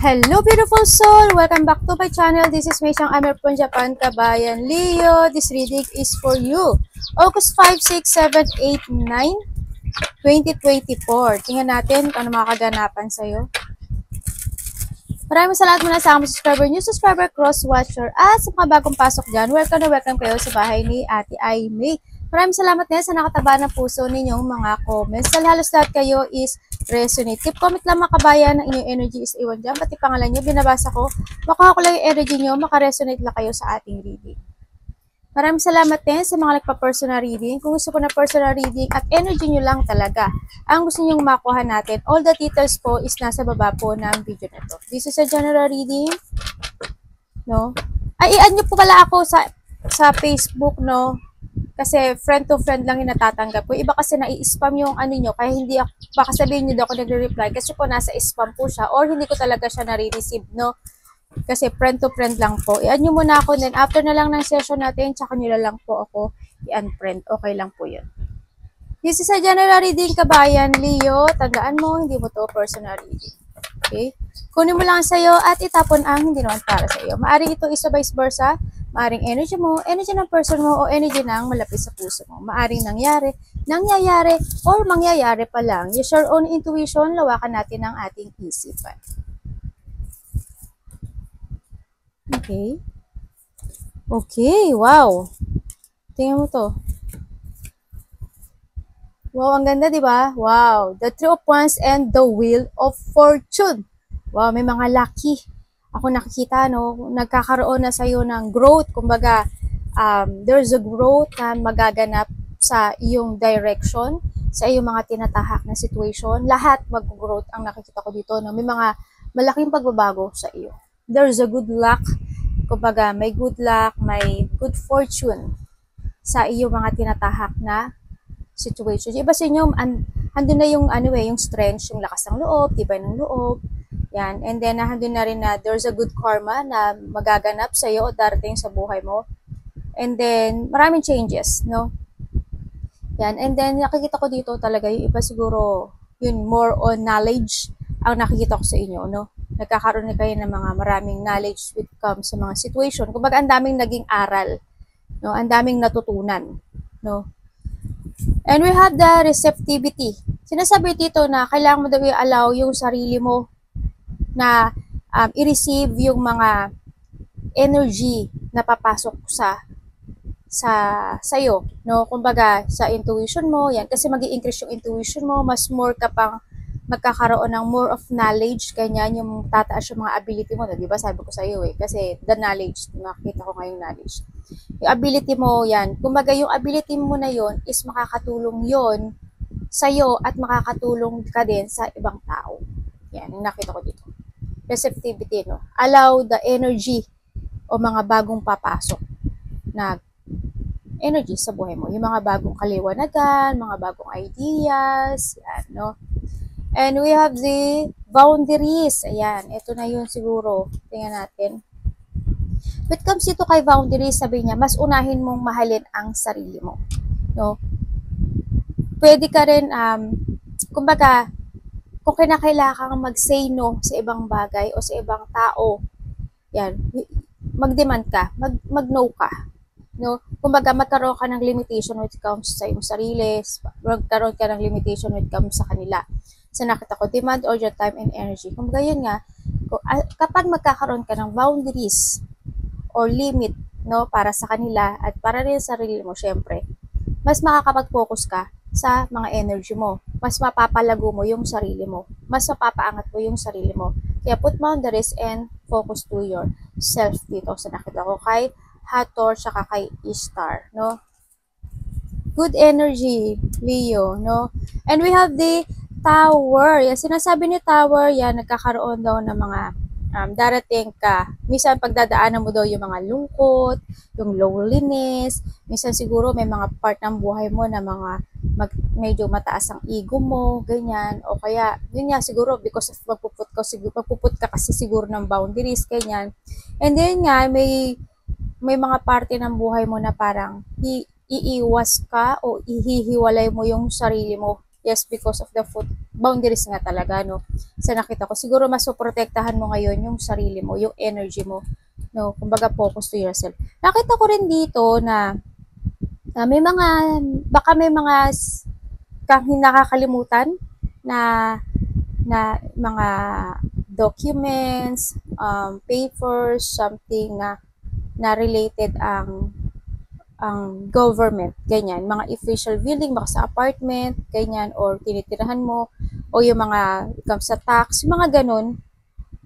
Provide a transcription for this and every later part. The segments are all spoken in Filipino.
Hello beautiful soul! Welcome back to my channel. This is Mei Xiang Amer from Japan, Kabayan Leo. This reading is for you. August 5, 6, 7, 8, 9, 2024. Tingnan natin kung ano makaganapan sa'yo. Maraming salamat muna sa aming subscriber, new subscriber, cross-watcher, at sa mga bagong pasok dyan. Welcome na welcome kayo sa bahay ni Ate Aimee. Maraming salamat din sa nakataba ng puso ninyong mga comments. Sa halos lahat kayo is resonate. Keep comment lang mga kabayan, ng inyong energy is iwan dyan. Pati pangalan nyo, binabasa ko. Makuha ko lang yung energy nyo, makaresonate lang kayo sa ating reading. Maraming salamat din sa mga nagpa-personal reading. Kung gusto ko na personal reading at energy nyo lang talaga, ang gusto nyo makuha natin, all the details po is nasa baba po ng video na to. This is a general reading. No? Ay, i-add nyo po pala ako sa Facebook, no? Kasi friend to friend lang yung natatanggap ko. Iba kasi nai-spam yung ano nyo, kaya hindi ako, baka sabihin nyo daw ako nagre-reply kasi po nasa spam po siya or hindi ko talaga siya nare-receive, no? Kasi friend to friend lang po. I-add nyo muna ako, then after na lang ng session natin, tsaka nyo lang po ako i-unfriend. Okay lang po yun. This is a general reading, Kabayan Leo. Tandaan mo, hindi mo to personal reading. Okay? Kunin mo lang sa'yo at itapon ang hindi naman para sa'yo. Maaring ito isa vice versa. Maaring energy mo, energy ng person mo, o energy ng malapit sa puso mo. Maaring nangyayari, or mangyayari pa lang. Use your own intuition, lawakan natin ang ating isipan. Okay. Okay, wow. Tingnan mo to. Wow, ang ganda, di ba? Wow. The Three of Wands and the Wheel of Fortune. Wow, may mga lucky. Ako nakikita, no, nagkakaroon na sa'yo ng growth. Kumbaga, there's a growth na magaganap sa iyong direction, sa iyong mga tinatahak na situation. Lahat mag-growth ang nakikita ko dito, no? May mga malaking pagbabago sa iyo. There's a good luck. Kumbaga, may good luck, may good fortune sa iyong mga tinatahak na situation. Iba sa inyo, andun na yung, yung strength, yung lakas ng loob, tibay ng loob. Yan. And then, nandun na rin na there's a good karma na magaganap sa iyo o darating sa buhay mo. And then, maraming changes, no? Yan. And then, nakikita ko dito talaga, yung iba siguro, yun, more on knowledge ang nakikita ko sa inyo, no? Nagkakaroon na kayo ng mga maraming knowledge with comes sa mga situation. Kumbaga, ang daming naging aral, no? Ang daming natutunan, no? And we have the receptivity. Sinasabi dito na kailangan mo daw i-allow yung sarili mo na i-receive yung mga energy na papasok sa'yo, no? Kumbaga, sa intuition mo, yan. Kasi mag-i-increase yung intuition mo, mas more ka pang magkakaroon ng more of knowledge, ganyan, yung tataas yung mga ability mo, di ba? Sabi ko sa'yo kasi the knowledge, makikita ko ngayong knowledge. Yung ability mo, yan. Kumbaga, yung ability mo na yon is makakatulong yon sa'yo at makakatulong ka din sa ibang tao. Yan, yung nakita ko dito. Receptivity, no? Allow the energy o mga bagong papasok na energy sa buhay mo. Yung mga bagong kaliwanagan, mga bagong ideas, yan, no? And we have the boundaries. Ayan, ito na yun siguro. Tingnan natin. When it comes dito kay boundaries, sabi niya, mas unahin mong mahalin ang sarili mo. No? Pwede ka rin, kumbaga, kung kinakailangan mag-say no sa ibang bagay o sa ibang tao, yan, mag-demand ka, mag-no ka. No? Kumbaga, magkaroon ka ng limitation when it comes sa iyong sarili, magkaroon ka ng limitation when it comes sa kanila. So, nakita ko, demand all your time and energy. Kumbaga, yun nga, kapag magkakaroon ka ng boundaries or limit, no, para sa kanila at para rin sa sarili mo, syempre, mas makakapag-focus ka sa mga energy mo. Mas mapapalago mo yung sarili mo. Mas mapapaangat mo yung sarili mo. Kaya put boundaries and focus to yourself dito. So, nakita ko kay Hathor saka kay Ishtar, no? Good energy, Leo, no? And we have the Tower. Yan, sinasabi ni Tower, yan, nagkakaroon daw ng mga darating ka. Minsan pagdadaanan mo daw yung mga lungkot, yung loneliness. Minsan siguro may mga part ng buhay mo na mga medyo mataas ang ego mo, ganyan. O kaya, yun nga siguro because of magpuput ka kasi siguro ng boundaries, ganyan. And then nga, may mga parte ng buhay mo na parang iiwas ka o ihihiwalay mo yung sarili mo Yes, because of the foot boundaries nga talaga, no? Sa nakita ko, siguro mas protektahan mo ngayon yung sarili mo, yung energy mo, no? Kumbaga, focus to yourself. Nakita ko rin dito na may mga, baka may mga kang nakakalimutan na mga documents, papers, something na related ang government, ganyan, mga official building, baka sa apartment, ganyan, or tinitirahan mo, o yung mga comes sa tax, yung mga ganun.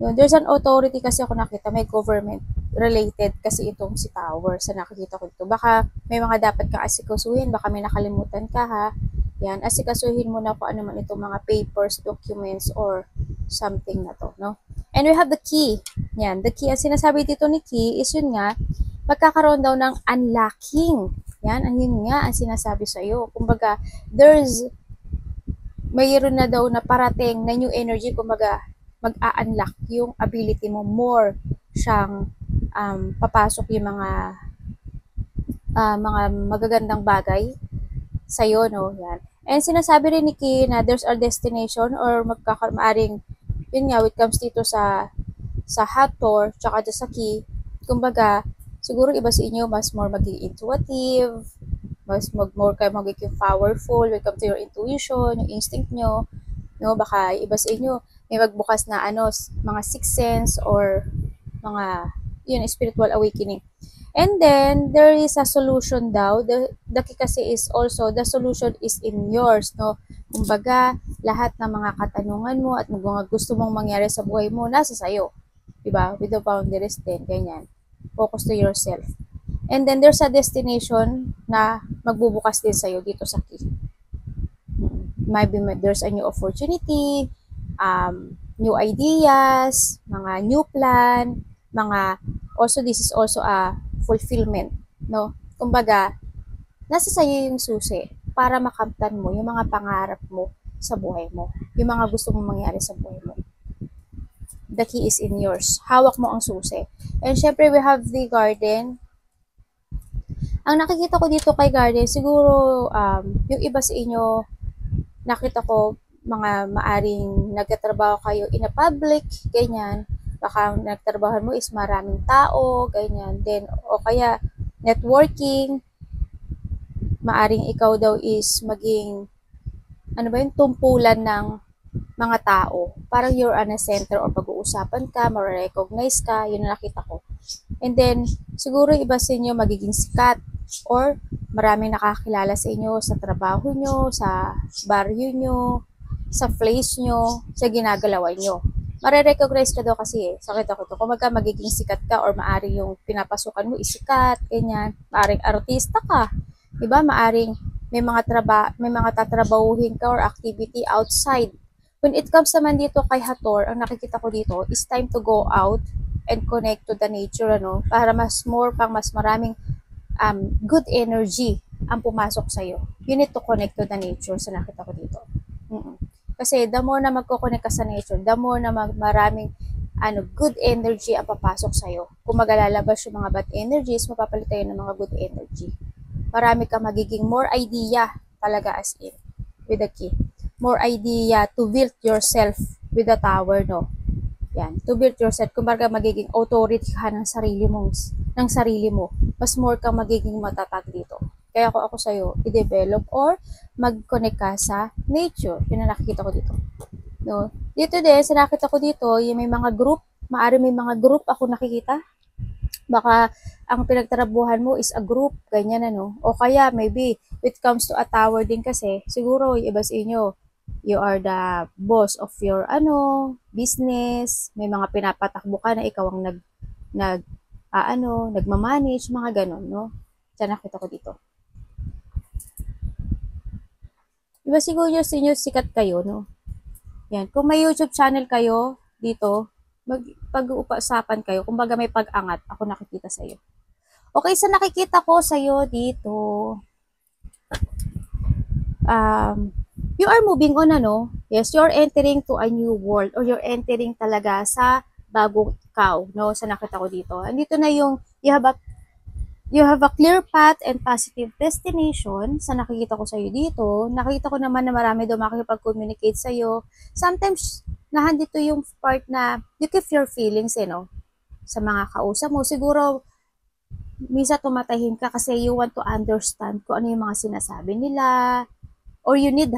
Yun, there's an authority kasi ako nakita, may government related kasi itong si Tower sa nakikita ko dito. Baka may mga dapat kang asikasuhin, baka may nakalimutan ka ha. Yan, asikasuhin mo na kung ano man itong mga papers, documents, or something na to, no? And we have the key. Yan, the key, ang sinasabi dito ni key is yun nga, magkakaroon daw ng unlocking. Yan, ang yun nga ang sinasabi sa iyo. Kumbaga, mayroon na daw na parating na new energy, kumbaga, mag-a-unlock yung ability mo more siyang papasok yung mga magagandang bagay sa iyo, no? Yan. And sinasabi rin ni Ki na there's a destination or maaring yun nga, when it comes dito sa Hathor, tsaka sa Ki, kumbaga, siguro iba sa inyo, mas more magiging intuitive, mas more kayo magiging powerful when it comes to your intuition, yung instinct nyo, no? Baka iba sa inyo, may magbukas na mga sixth sense or mga, yun, spiritual awakening. And then, there is a solution daw. The key kasi is also, the solution is in yours, no? Kumbaga, lahat ng mga katanungan mo at mga gusto mong mangyari sa buhay mo, nasa sayo. Diba? With the boundaries din, ganyan. Focus to yourself. And then, there's a destination na magbubukas din sa'yo dito sa key. Maybe there's a new opportunity, new ideas, mga new plan, also this is also a fulfillment, no? Kumbaga, nasa sayo yung susi para makamtan mo yung mga pangarap mo sa buhay mo, yung mga gusto mong mangyari sa buhay mo. The key is in yours. Hawak mo ang susi. And syempre, we have the garden. Ang nakikita ko dito kay garden, siguro yung iba sa inyo, nakita ko mga maaring nagtatrabaho kayo in a public, ganyan. Baka nagtrabaho mo is maraming tao, ganyan. Then, o kaya networking, maaring ikaw daw is maging, tumpulan ng mga tao. Parang you're on a center or pag-uusapan ka, ma-recognize ka, yun na nakita ko. And then, siguro iba sa inyo magiging sikat or maraming nakakilala sa inyo sa trabaho nyo, sa baryo nyo, sa place nyo, sa ginagalawan nyo. Mare-recognize ka daw kasi sakit ako to. Kung magiging sikat ka or maaring yung pinapasukan mo isikat, ganyan. Maaring artista ka. Diba? Maaring may mga tatrabahuhin ka or activity outside. When it comes naman dito kay Hathor, ang nakikita ko dito is time to go out and connect to the nature, ano? Para mas maraming good energy ang pumasok sa'yo. You need to connect to the nature sa nakita ko dito. Kasi the more na magko-connect ka sa nature, the more na maraming good energy ang papasok sa'yo. Kung magalalabas yung mga bad energies, mapapalit tayo ng mga good energy. Marami ka magiging more idea talaga as in with the key. More idea to build yourself with the tower, no? Yan, to build yourself. Kumbaga magiging authority ka ng sarili mo. Mas more kang magiging matatag dito. Kaya ako sa'yo, i-develop or mag-connect ka sa nature. Yun na nakikita ko dito. No? Dito din, sa nakita ko dito, yung may mga group, maaari may mga group ako nakikita. Baka ang pinagtrabuhan mo is a group, ganyan ano. O kaya maybe, it comes to a tower din kasi, siguro yung iba sa inyo, you are the boss of your business, may mga pinapatakbo ka na ikaw ang nagmamanage, mga ganon, no? Diyan nakita ko dito. Diba siguro sinyo sikat kayo, no? Yan. Kung may YouTube channel kayo dito, pag-uusapan kayo, kumbaga may pag-angat, ako nakikita sa iyo. Okay, sa nakikita ko sa iyo dito, you are moving on, ano? Yes, you're entering to a new world or you're entering talaga sa bagong ikaw, no? Sa nakita ko dito. Andito na yung, you have a You have a clear path and positive destination. Sa nakikita ko sa'yo dito, nakita ko naman na marami daw makikipag-communicate sa'yo. Sometimes, nahandito yung part na you keep your feelings, no? Sa mga kausap mo. Siguro, misa tumatahin ka kasi you want to understand kung ano yung mga sinasabi nila. Or you need,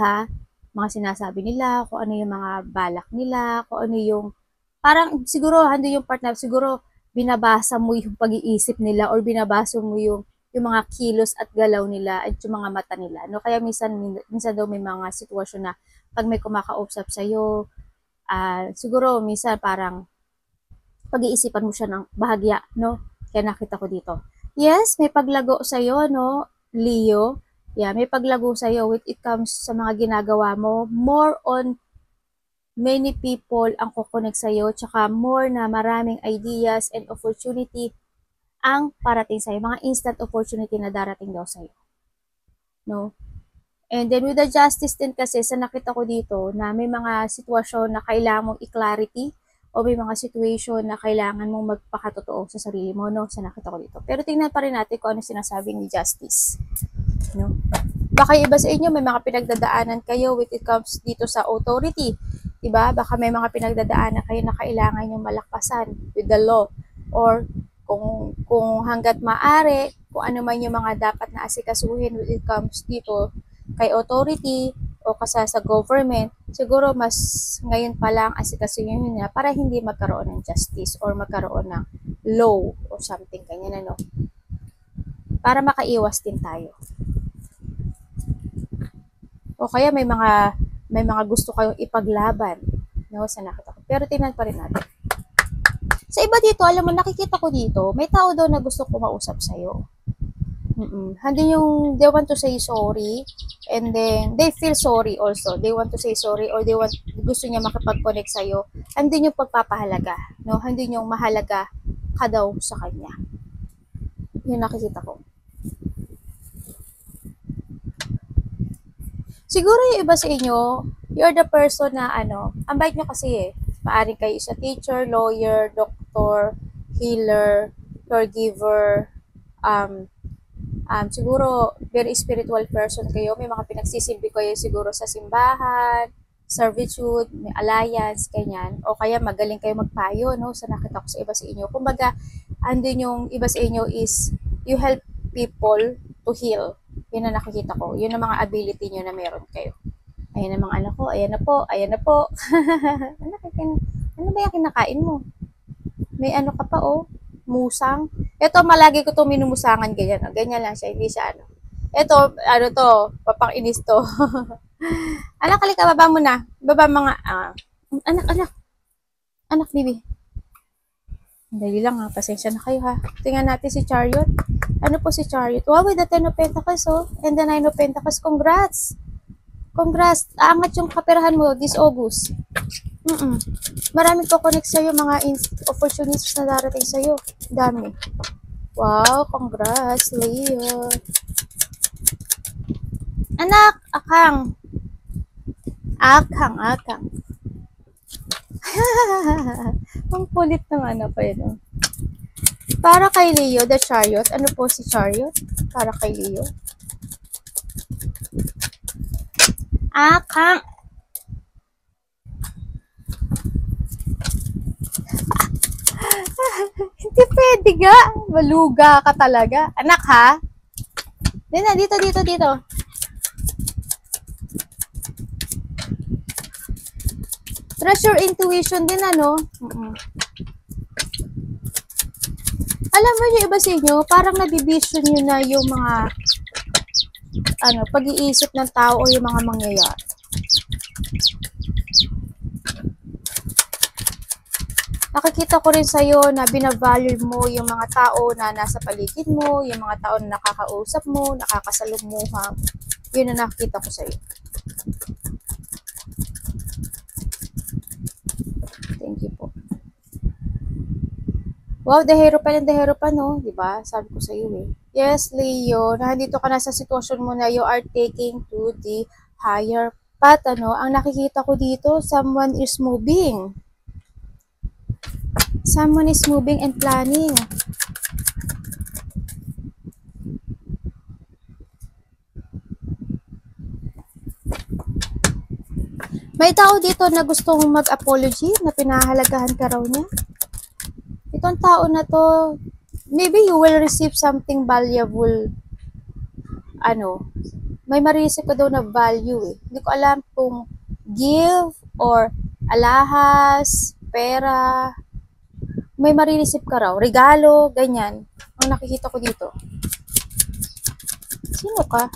mga sinasabi nila, kung ano yung mga balak nila, kung ano yung, parang siguro, hando yung part na siguro, binabasa mo yung pag-iisip nila or binabasa mo yung mga kilos at galaw nila at yung mga mata nila. No? Kaya minsan daw may mga sitwasyon na pag may kumakausap sa'yo, siguro minsan parang pag-iisipan mo siya ng bahagya, no? Kaya nakita ko dito. Yes, may paglago sa'yo, no, Leo? Yeah, may paglago sa'yo when it comes sa mga ginagawa mo. More on many people ang kukonek sa'yo, tsaka more na maraming ideas and opportunity ang parating sa'yo. Mga instant opportunity na darating daw sa'yo. No? And then with the justice din kasi, sa nakita ko dito, na may mga sitwasyon na kailangan mong i-clarity o may mga situation na kailangan mong magpakatotoo sa sarili mo, no? Sa nakita ko dito. Pero tingnan pa rin natin kung ano sinasabi ni Justice. No? Baka iba sa inyo, may mga pinagdadaanan kayo when it comes dito sa authority. Diba? Baka may mga pinagdadaanan kayo na kailangan yung malakpasan with the law. Or kung hanggat maaari, kung ano man yung mga dapat na asikasuhin when it comes dito kay authority o kasi sa government, siguro mas ngayon pa lang asikasuhin niya para hindi magkaroon ng justice or magkaroon ng law or something ganyan, ano. Para makaiwas din tayo. O kaya may mga gusto kayong ipaglaban, no, sa nakita ko. Pero tingnan pa rin natin. Sa iba dito, alam mo, nakikita ko dito, may tao daw na gusto kumausap sa'yo. Hindi yung they want to say sorry and then they feel sorry also. They want to say sorry or gusto niya makipag-connect sa'yo. Hindi yung pagpapahalaga, no? Hindi yung mahalaga ka daw sa kanya. Yun nakikita ko. Siguro yung iba sa inyo, you're the person na ang bait nyo kasi maaring kayo isa teacher, lawyer, doctor, healer, caregiver, siguro very spiritual person kayo, may mga pinagsisilbi kayo siguro sa simbahan, servitude, may alliance, ganyan, o kaya magaling kayo magpayo, no, sa nakita ko sa iba sa inyo. Kumbaga, andun yung iba sa inyo is, you help people to heal. Yun na nakikita ko. Yun ang mga ability nyo na meron kayo. Ayan ang mga anak ko. Ayan na po. Ayan na po. Ano ba yung kinakain mo? May ano ka pa, musang. Ito, malagi ko itong minumusangan. Ganyan. Ganyan lang siya. Hindi siya Ito, papang-inis to. Anak, halika, baba mo na. Baba mga, Anak, baby. Dali lang pasensya na kayo Tingnan natin si Chariot. Ano po si Chariot? Wow, with the 10 of Pentacles, and the 9 of Pentacles. Congrats! Congrats! Aangat yung kaperahan mo this August. Marami po connect sa'yo, mga opportunities na darating sa'yo. Dami. Wow, congrats, Leo. Anak, akang. Ang kulit ng pa yun. Para kay Leo, the Chariot. Ano po si Chariot? Para kay Leo. Akang. Hindi pwede ga. Maluga ka talaga. Anak Dito. Trust your intuition din, Alam mo yung iba sa inyo, parang nabivision nyo na yung mga pag-iisip ng tao o yung mga mangyayari. Nakikita ko rin sa'yo na binavalue mo yung mga tao na nasa paligid mo, yung mga tao na nakakausap mo, nakakasalumuha. Yun na nakikita ko sa'yo. Thank you po. Wow, dehero pa, no? Diba? Sabi ko sa'yo Yes, Leo, nandito ka na sa sitwasyon mo na you are taking to the higher path, Ang nakikita ko dito, someone is moving. Someone is moving and planning. tao dito na gustong mag-apology, na pinahalagahan ka raw niya. Itong tao na to, maybe you will receive something valuable, may marireceive ka daw na value eh. Hindi ko alam kung give or alahas, pera, may marireceive ka raw, regalo, ganyan. Ang nakikita ko dito. Sino ka?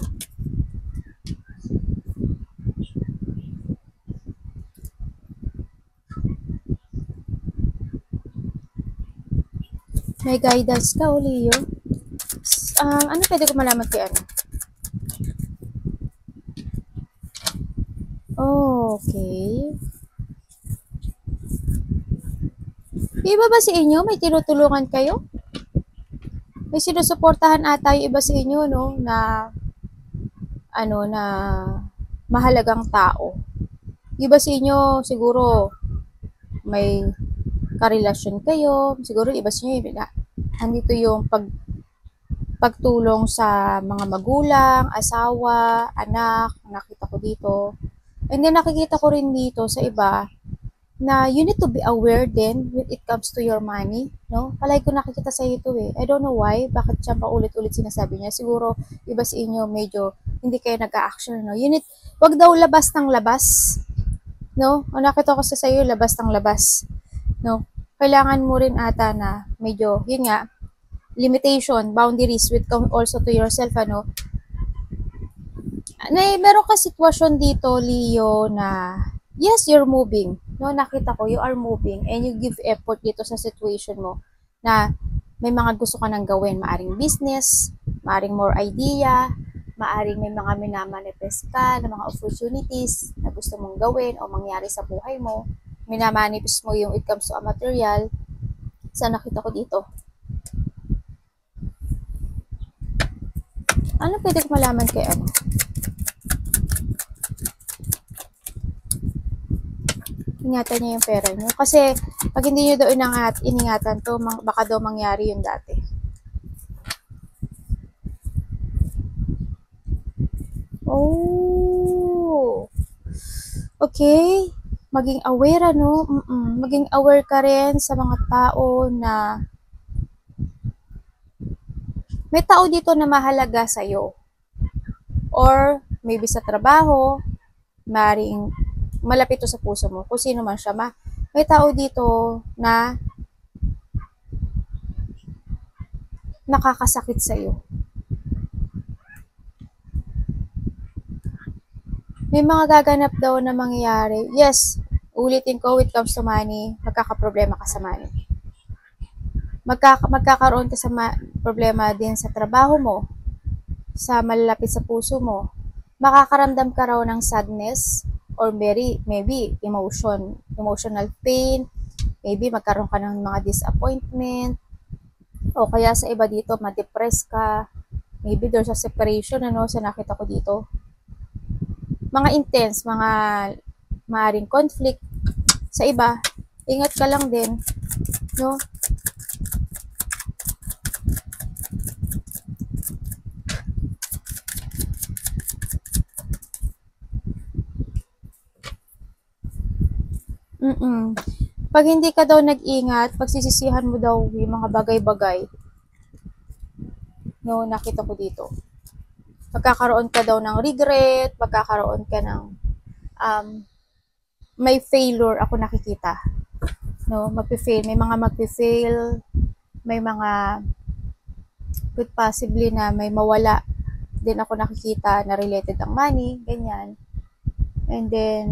May guidance ka, Leo? Ano pwede ko malaman kay ano? Okay. Iba ba sa inyo? May tinutulungan kayo? May sinusuportahan ata yung iba sa inyo, no? Na mahalagang tao. Iba sa inyo, siguro, may karelasyon kayo. Siguro, iba sa inyo, andito yung pagtulong sa mga magulang, asawa, anak, nakita ko dito. And then, nakikita ko rin dito sa iba, na you need to be aware din when it comes to your money, no? Palagi ko nakikita sa ito eh. I don't know why, bakit siya paulit-ulit sinasabi niya. Siguro, iba sa inyo, medyo hindi kayo nag-a-action, no? Wag daw labas ng labas, no? O nakita ko sa iyo, labas ng labas, no? Kailangan mo rin ata na medyo, yun nga, limitation, boundaries with also to yourself, ano? Meron ka sitwasyon dito, Leo, na yes, you're moving. No, nakita ko, you are moving and you give effort dito sa situation mo na may mga gusto ka nang gawin. Maaring business, maaring more idea, maaring may mga minamanifest ka na mga opportunities na gusto mong gawin o mangyari sa buhay mo. Minamanifest mo yung it comes to a material. Sa nakita ko dito. Ano pwede ko malaman kay ano? Ingatan niyo yung pera niyo. Kasi, pag hindi niyo daw iningatan to, baka daw mangyari yung dati. Oh! Okay. Maging aware, ano? Maging aware ka rin sa mga tao na may tao dito na mahalaga sa'yo. Or, maybe sa trabaho, maring malapit to sa puso mo, kung sino man siya, may tao dito na nakakasakit sa iyo. May mga gaganap daw na mangyayari. Yes, ulitin ko, when it comes to money, magkakaproblema ka sa money. Magkakaroon ka sa problema din sa trabaho mo, sa malalapit sa puso mo. Makakaramdam ka raw ng sadness, or maybe emotional pain, maybe magkaroon ka ng mga disappointment, o kaya sa iba dito, ma-depress ka, maybe there's a separation, sa nakita ko dito. Mga intense, mga maaring conflict, sa iba, ingat ka lang din, no? Pag hindi ka daw nag-ingat, pagsisisihan mo daw yung mga bagay-bagay. No, nakita ko dito. Magkakaroon ka daw ng regret, magkakaroon ka ng may failure ako nakikita. No, magpe-fail, may mga magpe-fail, may mga could possibly na may mawala din ako nakikita na related ang money, ganyan. And then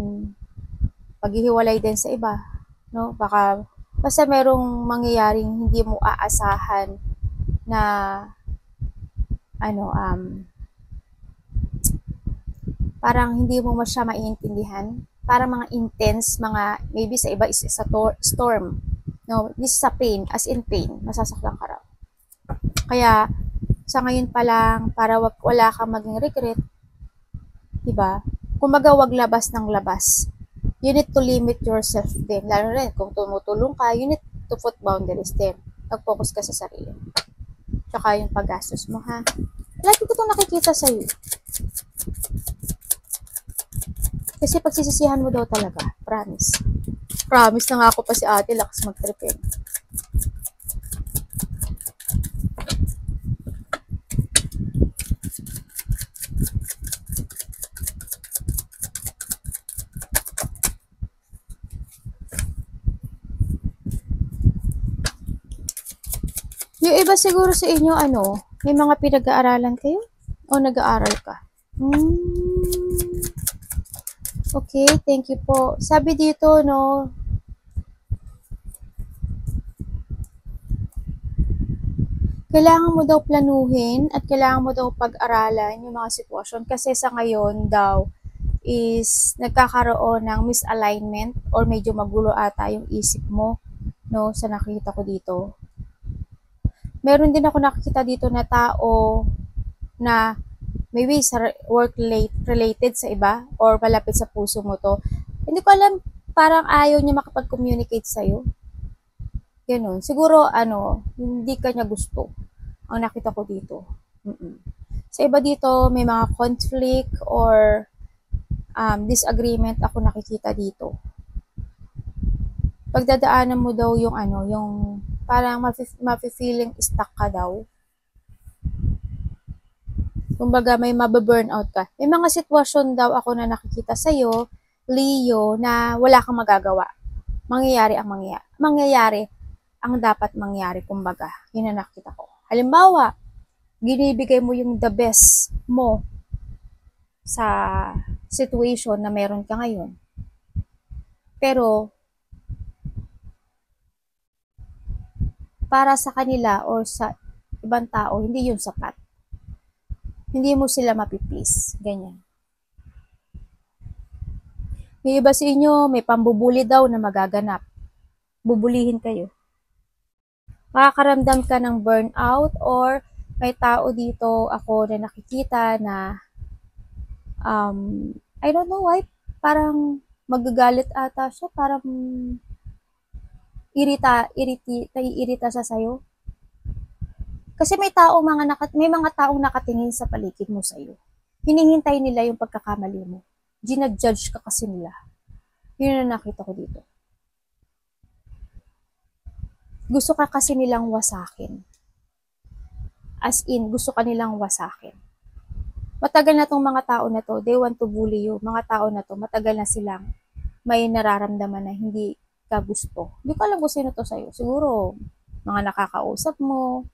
paghihiwalay din sa iba, no? Basta merong mangyayaring hindi mo aasahan na parang hindi mo siya maiintindihan. Parang mga intense, mga maybe sa iba is a storm. No, this is a pain, as in pain, masasaktan ka raw. Kaya sa ngayon pa lang, para wala kang maging regret, diba? Kumaga wag labas ng labas. You need to limit yourself din. Lalo rin, kung tumutulong ka, you need to put boundaries din. Mag-focus ka sa sarili. Tsaka yung paggastos mo, ha? Lagi ko itong nakikita sa'yo. Kasi pagsisisihan mo daw talaga. Promise. Promise na nga ako pa si ate. Lakas mag-trip eh. Yung iba siguro sa inyo, ano, may mga pinag-aaralan kayo? O nag-aaral ka? Okay, thank you po. Sabi dito, no, kailangan mo daw planuhin at kailangan mo daw pag-aralan yung mga sitwasyon kasi sa ngayon daw is nagkakaroon ng misalignment or medyo magulo ata yung isip mo, no, sa nakita ko dito. Meron din ako nakikita dito na tao na maybe sa work related sa iba or malapit sa puso mo to. Hindi ko alam, parang ayaw niya makapag-communicate sa'yo. Ganun. Siguro, ano, hindi ka niya gusto. Ang nakita ko dito. Sa iba dito, may mga conflict or disagreement ako nakikita dito. Pagdadaanan mo daw yung ano, yung parang mafe-feeling stuck ka daw. Kumbaga may mababurnout ka. May mga sitwasyon daw ako na nakikita sa'yo, Leo, na wala kang magagawa. Mangyayari ang dapat mangyari, kumbaga. Yun ang nakita ko. Halimbawa, ginibigay mo yung the best mo sa situation na meron ka ngayon. Pero, para sa kanila or sa ibang tao, hindi yun sapat. Hindi mo sila mapiplease. Ganyan. May iba sa inyo, may pambubuli daw na magaganap. Bubulihin kayo. Makakaramdam ka ng burnout or may tao dito ako na nakikita na I don't know why, parang magagalit ata siya, parang naiirita siya sa'yo. Kasi may mga taong nakatingin sa paligid mo sa'yo. Hinihintay nila yung pagkakamali mo. Ginajudge ka kasi nila. Yun ang nakita ko dito. Gusto ka kasi nilang wasakin. As in, gusto ka nilang wasakin. Matagal na tong mga tao na to, they want to bully you. Mga tao na to, matagal na silang may nararamdaman na hindi ka gusto. Hindi ko alam kung sino to sa'yo. Siguro, mga nakakausap mo,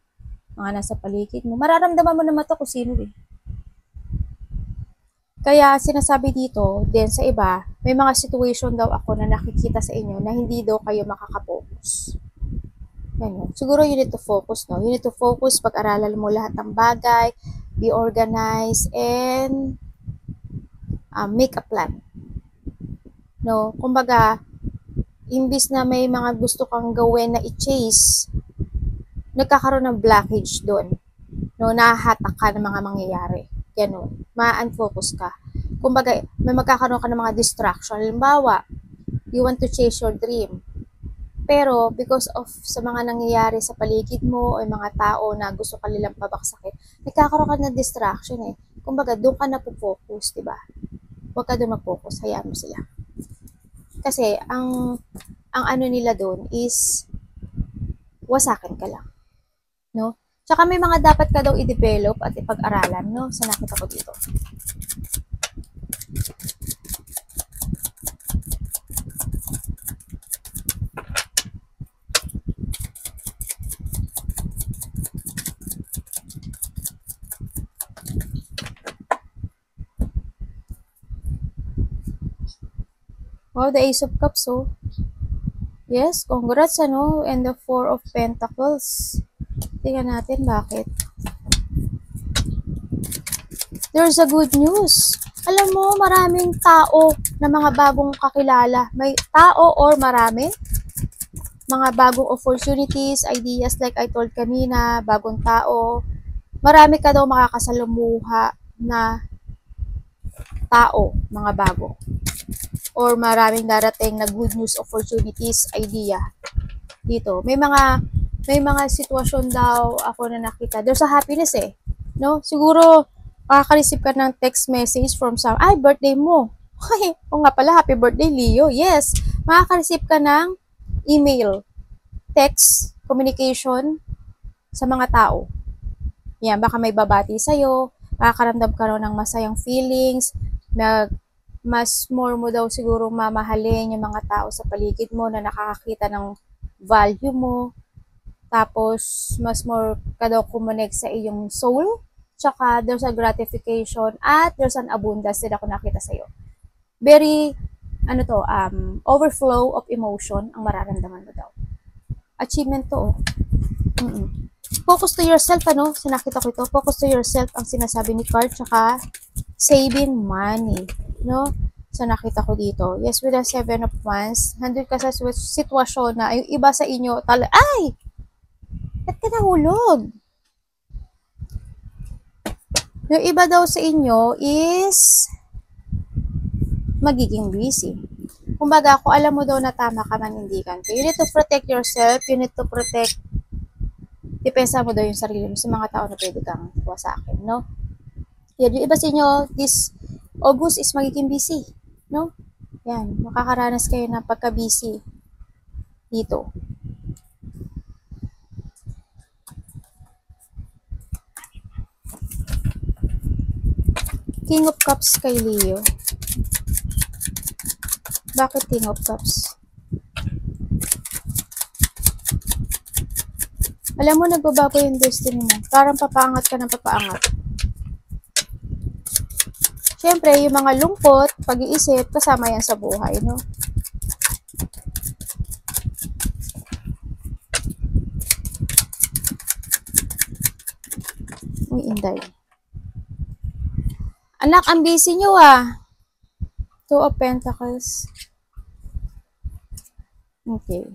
mga nasa paligid mo. Mararamdaman mo naman to kung sino eh. Kaya sinasabi dito, din sa iba, may mga situation daw ako na nakikita sa inyo na hindi daw kayo makakapokus. Yan. Siguro you need to focus, no? You need to focus, pag-aralan mo lahat ng bagay, be organized, and make a plan. No? Kumbaga, imbis na may mga gusto kang gawin na i-chase, nagkakaroon ng blockage doon. No? Nahahatak ka ng mga mangyayari. Ganun. Ma-unfocus ka. Kumbaga, may magkakaroon ka ng mga distraction. Halimbawa, you want to chase your dream. Pero, because of sa mga nangyayari sa paligid mo o mga tao na gusto ka nilang pabaksakin, nagkakaroon ka ng distraction eh. Kumbaga, doon ka na po-focus, diba? Huwag ka doon mag-focus. Hayaan mo sila. Kasi, ang ano nila doon is wasakin ka lang. No? Tsaka may mga dapat ka daw i-develop at ipag-aralan, no? Sa nakita ko dito. Wow, the Ace of Cups, oh. Yes, congrats, ano? And the Four of Pentacles. Tingnan natin bakit. There's a good news. Alam mo, maraming tao na mga bagong kakilala. May tao or marami. Mga bagong opportunities, ideas like I told kanina, bagong tao. Marami ka daw makakasalamuha na tao, mga bago. Or maraming darating na good news, opportunities, idea. Dito. May mga sitwasyon daw ako na nakita. There's a happiness eh. No? Siguro, makaka-receive ka ng text message from birthday mo. Ay, o nga pala, happy birthday, Leo. Yes, makaka-receive ka ng email, text, communication sa mga tao. Yan, baka may babati sa'yo, makakaramdam ka rin ng masayang feelings, mas more mo daw siguro mamahalin yung mga tao sa paligid mo na nakakakita ng value mo. Tapos, mas more ka daw kumonect sa iyong soul. Tsaka, there's a gratification at there's an abundance din ako nakita sa'yo. Very, overflow of emotion ang mararamdaman mo daw. Achievement to, oh. Focus to yourself, sa nakita ko ito, focus to yourself ang sinasabi ni card, tsaka saving money, no? Sa nakita ko dito. Yes, with the 7 of Wands, nandun ka sa sitwasyon na yung iba sa inyo, ay! Ba't ka nahulog? Yung iba daw sa inyo is magiging busy. Kumbaga, kung alam mo daw na tama ka, manindigan ka. You need to protect yourself, you need to protect, depensa mo daw yung sarili mo sa mga tao na pwede kang wasakin, no? Yan, yung iba sa inyo, this August is magiging busy, no? Yan, makakaranas kayo ng pagka-busy dito. King of Cups kay Leo. Bakit King of Cups? Alam mo, nagbabago yung destiny mo. Parang papaangat ka ng papaangat. Siyempre, yung mga lungkot, pag-iisip, kasama yan sa buhay, no? Uy, Inday. Anak, ang busy nyo ah. 2 of Pentacles. Okay.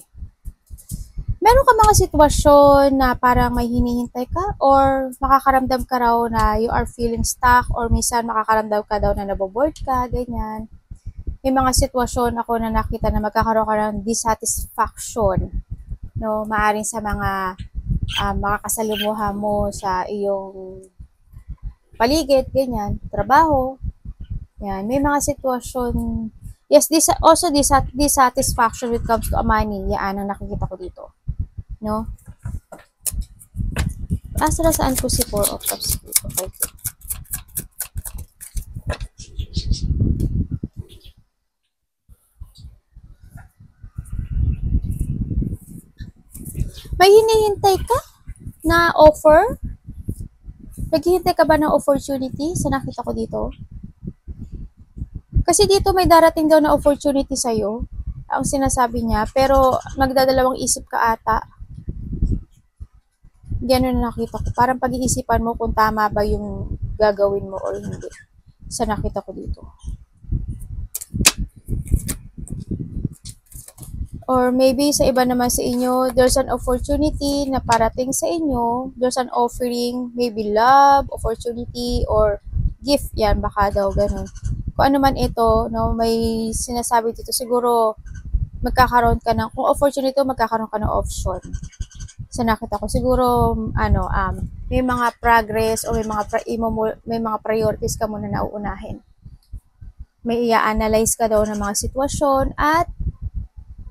Meron ka mga sitwasyon na parang may hinihintay ka or makakaramdam ka raw na you are feeling stuck or minsan makakaramdam ka daw na naboboard ka, ganyan. May mga sitwasyon ako na nakita na magkakaroon ka ng dissatisfaction, no? Maaring sa mga makakasalimuha mo sa iyong paligid, ganyan, trabaho. Yan, may mga sitwasyon. Yes, also dissatisfaction when it comes to money. Yan ang nakikita ko dito. No? Saan ko si 4 of Cups dito? Okay. May hinihintay ka na offer? Naghihintay ka ba ng opportunity sa nakita ko dito? Kasi dito may darating daw na opportunity sa'yo, ang sinasabi niya, pero nagdadalawang isip ka ata. Ganun na nakita ko. Parang pag-iisipan mo kung tama ba yung gagawin mo or hindi. Sa nakita ko dito. Or maybe sa iba naman sa inyo, there's an opportunity na parating sa inyo. There's an offering, maybe love, opportunity, or gift. Yan, baka daw ganun. Kung ano man ito, no, may sinasabi dito, siguro magkakaroon ka ng, kung opportunity ito, magkakaroon ka ng option. So nakita ko, siguro, may mga progress o may mga priorities ka muna na uunahin. May i-analyze ka daw ng mga sitwasyon at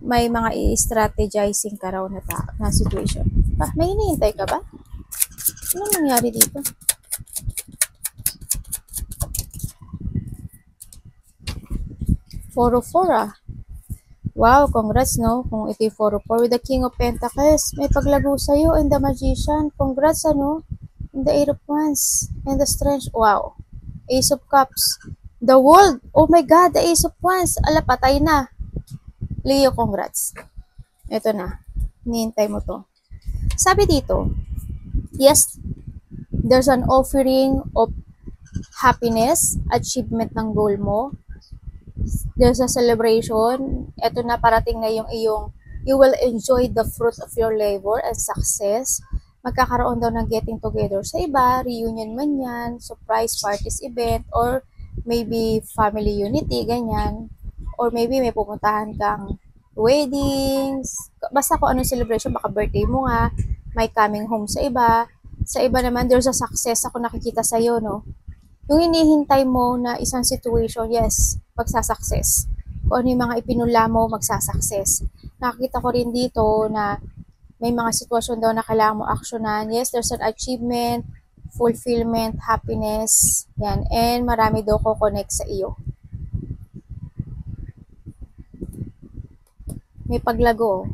may mga i-strategizing ka raw na situation. May hinihintay ka ba? Ano nangyari dito? Four of 4 Wow, congrats, no? Kung ito yung 4 of 4 with the King of Pentacles, may paglago sa'yo and the Magician. Congrats, ano? And the 8 of Wands and the Strength. Wow. Ace of Cups. The World. Oh my God, the Ace of Wands. Ala, patay na. Leo, congrats. Ito na. Hinihintay mo to. Sabi dito, yes, there's an offering of happiness, achievement ng goal mo. There's a celebration. Ito na, parating na yung you will enjoy the fruit of your labor and success. Magkakaroon daw ng getting together sa iba, reunion man yan, surprise parties event, or maybe family unity, ganyan. Or maybe may pupuntahan kang weddings, basta kung anong celebration, baka birthday mo nga, may coming home sa iba. Sa iba naman, there's a success ako nakikita sa'yo, no? Yung hinihintay mo na isang situation, yes, magsasucess. Kung ano yung mga ipinula mo, magsasucess. Nakita ko rin dito na may mga sitwasyon daw na kailangan mo aksyonan. Yes, there's an achievement, fulfillment, happiness, yan. And marami daw ko connect sa iyo. May paglago.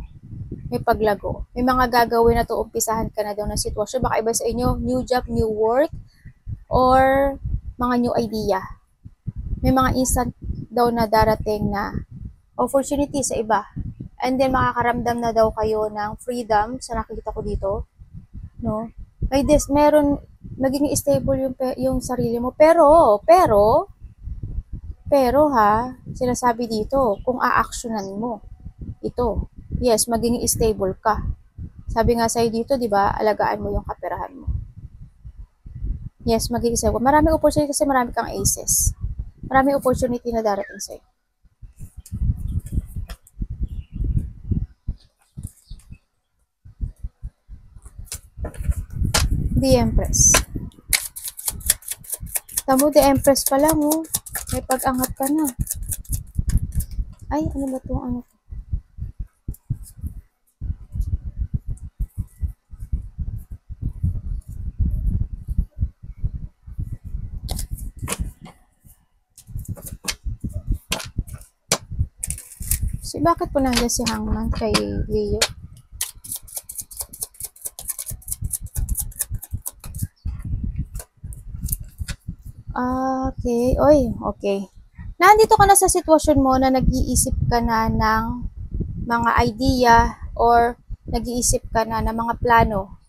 May paglago. May mga gagawin na to, umpisahan ka na daw ng sitwasyon. Baka iba sa inyo, new job, new work, or mga new idea. May mga instant daw na darating na opportunity sa iba. And then makakaramdam na daw kayo ng freedom sa nakikita ko dito, no? Meron maging stable yung sarili mo, pero ha, sinasabi dito kung aaksyonan mo ito. Yes, maging stable ka. Sabi nga sa'yo dito, di ba, alagaan mo yung kaperahan mo. Yes, maging stable. Maraming opportunity kasi marami kang aces. Maraming opportunity na darating sa'yo. The Empress. Tamo, The Empress pa lang, oh. May pag-angat ka na. Ay, ano ba itong ano? Bakit po nandiyan si Hangman kay Leo? Okay. Oy, okay. Nandito ka na sa sitwasyon mo na nag-iisip ka na ng mga idea or nag-iisip ka na ng mga plano.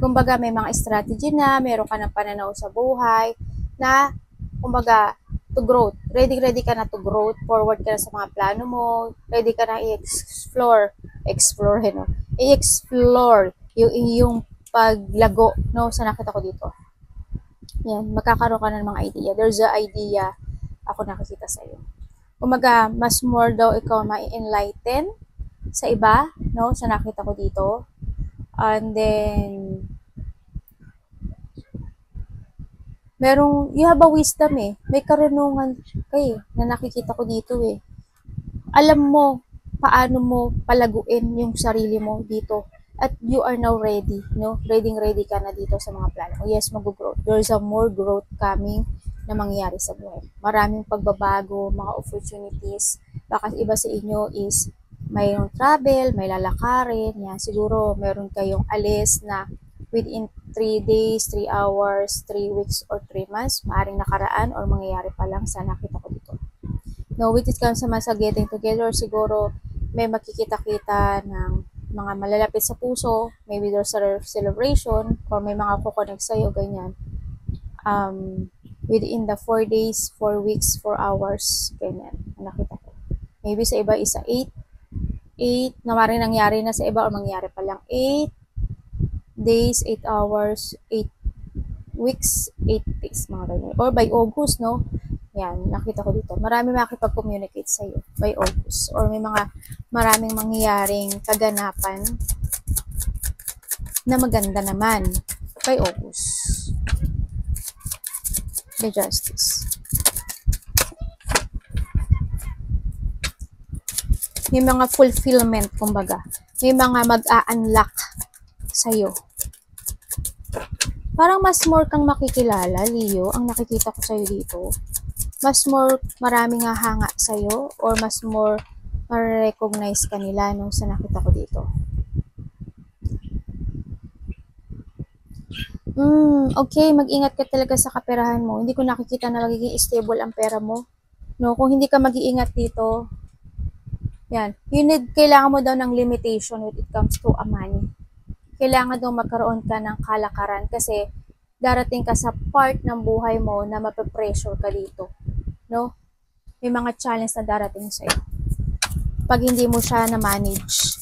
Kumbaga, may mga strategy na, meron ka ng pananaw sa buhay na, kumbaga, to growth. Ready ka na to growth. Forward ka na sa mga plano mo. Ready ka na i-explore. I-explore yung paglago, no, sa nakita ko dito. Yan, magkakaroon ka ng mga idea. There's a idea ako nakikita sa iyo. Kumbaga, mas more daw ikaw ma-enlighten sa iba, no, sa nakita ko dito. And then, you have a wisdom eh. May karunungan kayo na nakikita ko dito eh. Alam mo paano mo palaguin yung sarili mo dito. At you are now ready, no? Ready ka na dito sa mga plano mo. Yes, mag-growth. There's a more growth coming na mangyayari sa buhay. Maraming pagbabago, mga opportunities. Baka iba sa inyo is mayroong travel, may lalakarin, yan. Siguro meron kayong alis na within 3 days, 3 hours, 3 weeks, or 3 months, maaaring nakaraan or mangyayari pa lang sa nakita ko dito. No, with it comes naman sa getting together, siguro may makikita-kita ng mga malalapit sa puso, maybe there's a celebration, or may mga kukonect sa'yo, ganyan. Within the 4 days, 4 weeks, 4 hours, ganyan, nakita ko. Maybe sa iba isa 8 na maring nangyari na sa iba or mangyari pa lang 8 days, 8 hours, 8 weeks, 8 days, mga ganyan. Or by August, no? Yan, nakita ko dito. Marami makipag-communicate sa'yo by August. Or may maraming mangyayaring kaganapan na maganda naman by August. The Justice. May mga fulfillment, kumbaga. May mga mag-a-unlock sa'yo. Parang mas more kang makikilala, Leo, ang nakikita ko sa'yo dito. Mas more maraming hanga sa'yo or mas more ma-recognize ka nila nung sa nakita ko dito. Okay, mag-ingat ka talaga sa kaperahan mo. Hindi ko nakikita na magiging stable ang pera mo. No, kung hindi ka mag-iingat dito, yan, kailangan mo daw ng limitation when it comes to a money. Kailangan daw magkaroon ka ng kalakaran kasi darating ka sa part ng buhay mo na mape-pressure ka dito. No? May mga challenge na darating sa'yo. Pag hindi mo siya na-manage.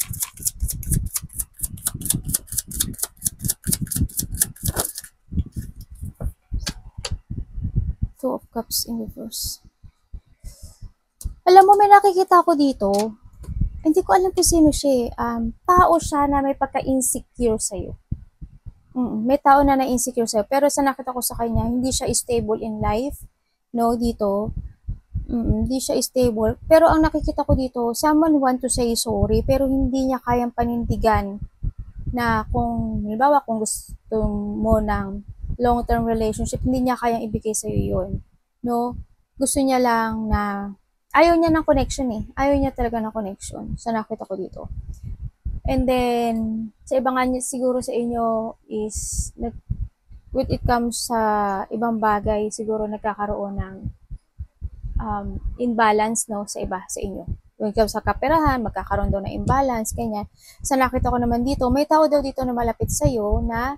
Two of Cups in reverse. Alam mo, may nakikita ko dito. Hindi ko alam kung sino siya eh. Tao siya na may pagka-insecure sa'yo. May tao na na-insecure sa'yo. Pero sa nakita ko sa kanya, hindi siya stable in life. No, dito. Hindi siya stable. Pero ang nakikita ko dito, someone want to say sorry, pero hindi niya kayang panindigan na kung, halimbawa, kung gusto mo ng long-term relationship, hindi niya kayang ibigay sa'yo yun. No? Gusto niya lang na, ayaw niya ng connection eh. Ayaw niya talaga ng connection. Sa nakita ko dito. And then, sa iba nga niya, siguro sa inyo is, when it comes sa ibang bagay, siguro nagkakaroon ng imbalance no sa iba sa inyo. When it comes sa kaperahan, magkakaroon daw ng imbalance, ganyan. Sa nakita ko naman dito, may tao daw dito na malapit sa'yo na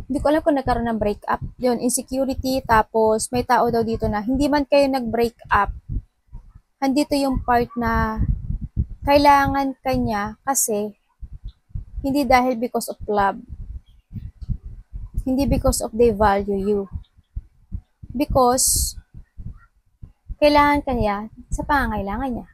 hindi ko alam kung nagkaroon ng breakup. Yun, insecurity, tapos may tao daw dito na hindi man kayo nag-break up, andito yung part na kailangan kanya kasi hindi dahil because of love. Hindi because of they value you. Because kailangan kanya sa pangangailangan niya.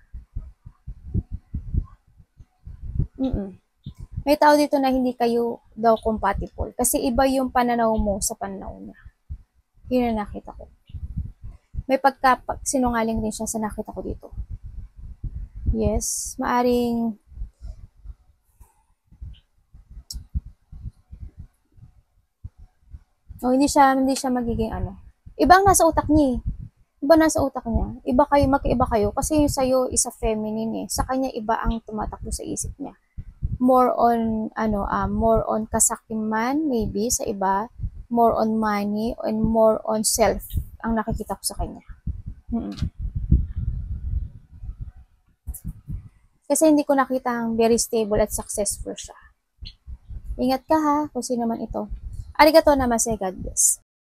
May tao dito na hindi kayo daw compatible kasi iba yung pananaw mo sa pananaw niya. Yun ang nakita ko. May pagka-sinungaling din siya sa nakita ko dito. Yes, maaring hindi siya magiging ano. Iba ang nasa utak niya eh. Iba nasa utak niya. Iba kayo, magkaiba kayo kasi yung sa'yo is a feminine eh. Sa kanya iba ang tumatakbo sa isip niya. More on kasakiman maybe sa iba, more on money and more on self ang nakikita ko sa kanya. Kasi hindi ko nakita ang very stable at successful siya. Ingat ka ha kung sino man ito. Arigato namaste, God bless.